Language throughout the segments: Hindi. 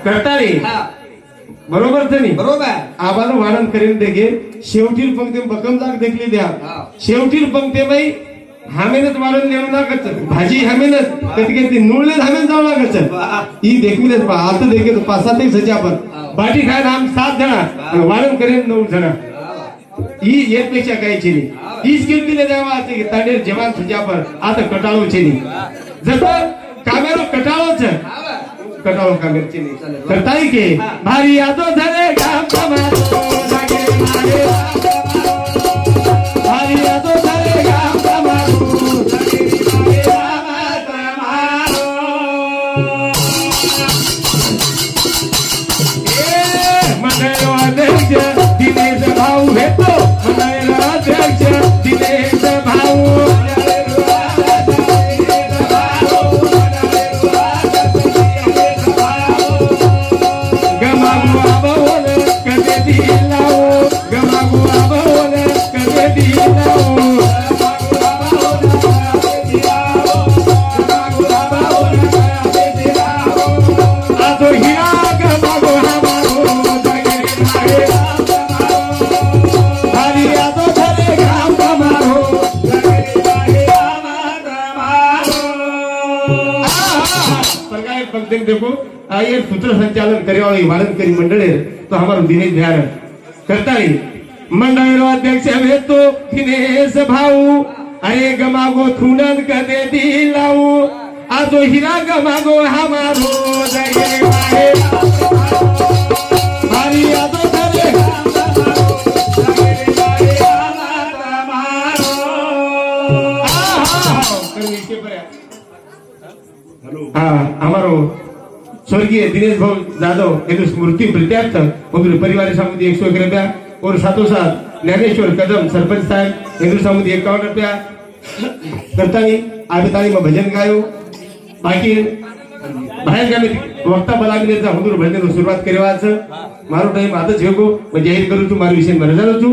करताळी बरोबर तरी बरोबर आबाला वाणन करीन देगे शेवटील पंक्ती बकम जाग देखली द्या शेवटील पंक्ती बाई हामेनच वाळून नेऊ नाकच भाजी हामेनच कधी कधी नुळले हामेन जाऊ नाकच ही देखीलच पा आता देखील 5-7 सजा आपण बाटी खायला आम 7 जण वाळून करीन 9 जण ही एकपेक्षा कायची नाही हीच किमतीने द्यावा तांडेर जवान सजा पर आता कटाळोचे नाही जसं कामेरो कटाळोच कटाळो कामेरचे नाही करताई के भारी यादो झाले काम कमारो जागे मारे भारी यादो झाले काम कमारो जागे मारे मंडळो अध्यक्ष दिनेश भाऊ भेटो मंडळो अध्यक्ष दिनेश भाऊ देखो ये सूत्र संचालन करे वाली वालन करी मंडल है तो हमारा दिनेश ध्यान करता ही मंडल अध्यक्ष है तो दिनेश भाऊ अरे गमागो थुनन कदे दिलाऊ आजो हीरा गमागो हमारो जगे मारे भारी आजो जगे हमारो स्वर्गीय दिनेश भाऊ जाधव एनु स्मृति प्रीत्यार्थ उनके परिवार सामुदी 101 रुपया और साथों साथ ज्ञानेश्वर कदम सरपंच साहब एनु सामुदी 51 रुपया करतानी आबितानी में भजन गायो बाकी बाहेर गामी वक्ता बलागीनेचा हुंदूर भजन सुरुवात करवा छ मारो टाइम आता जेगो मैं जाहीर करू छु मारो विषय में जानो छु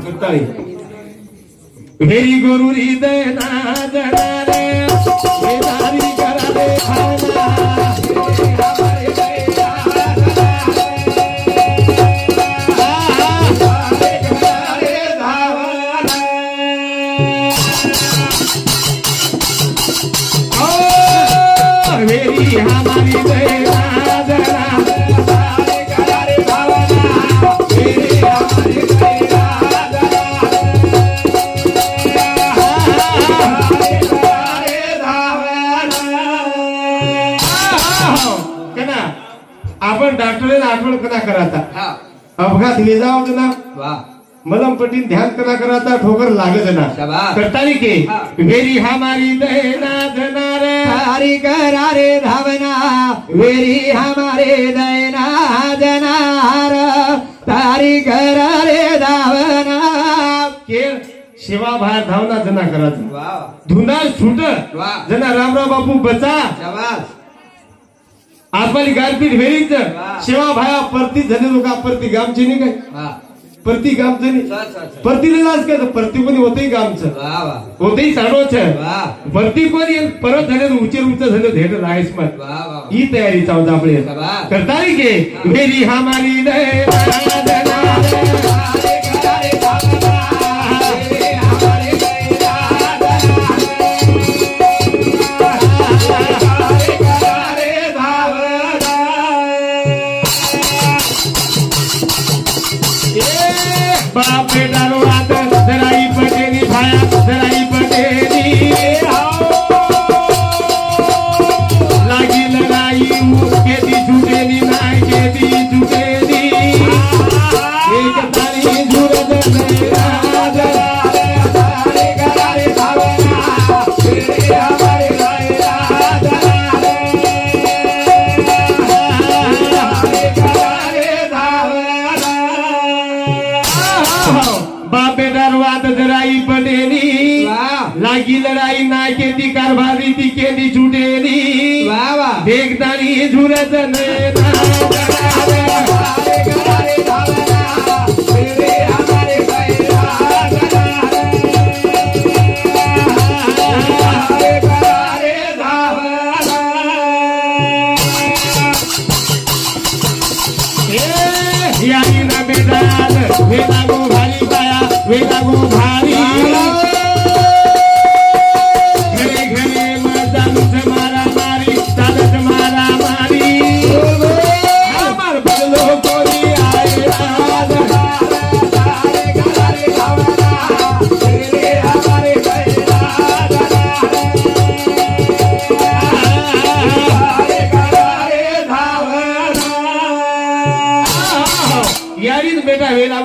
करतानी वेरी गुरु हृदय नाजना रे वेदारी करा रे खाना हमारे दया रे धावना ओ वेरी हमारी दया नाजना करा रे भावना वेरी हमारी दया आपण डॉक्टर आठवण कना कराता अपघात ले जाओ ना मलम पट्टीन ध्यान कना कराता ठोकर लागत ना करताली के वेरी हमारी दयना धनार हरि करा रे धावना वेरी हमारे दयना धनार तारी करा रे धावना के शिवा बाहेर धावना जना करायचा धुना छूट जना रामराव बापू बचा आपली गारपीट वेळीच शिवा भाया परती झाले लोक परती गामची नाही काय परती गामचं नाही परतीलाच काय परती कोणी होते गामचं होते चालूच परती कोणी परत झाले उचेर उंच झालं धेट राहायच मग ही तयारी चालू आपले करताय के मेरी हमारी बापे दारुआत जराई पटेनी भाया जराई पटेनी लागी लड़ाई केदी झूठेनी नाय केदी झूठेनी एक तारी झूरद बापे दरवाद जराई पटेनी लागी लड़ाई ना केदी कारभारी ती केदी झूठेनी देखतानी झुरत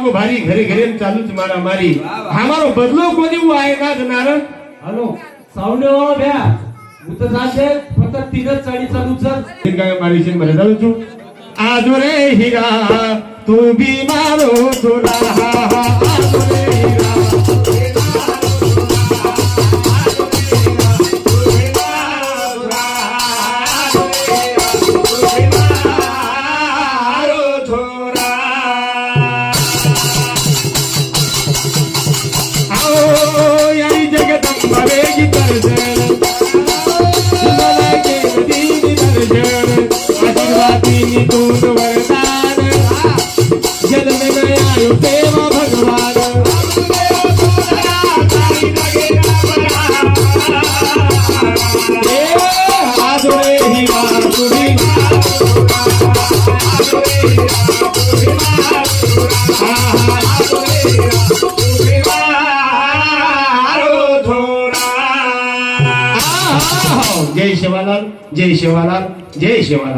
वो भारी घरे घरे चालूच मारा मारी हमारो बदलो कोनी वो आहे ना नारण हॅलो सावने वाला भ्या उत जाते फक्त 3च चाळी चालू चल काय मारीशीन बरे जाऊ तू आजो रे हिरा तू भी मारो तुला आजो रे हिरा जय शिवालाल जय शिवालाल जय शिवालाल।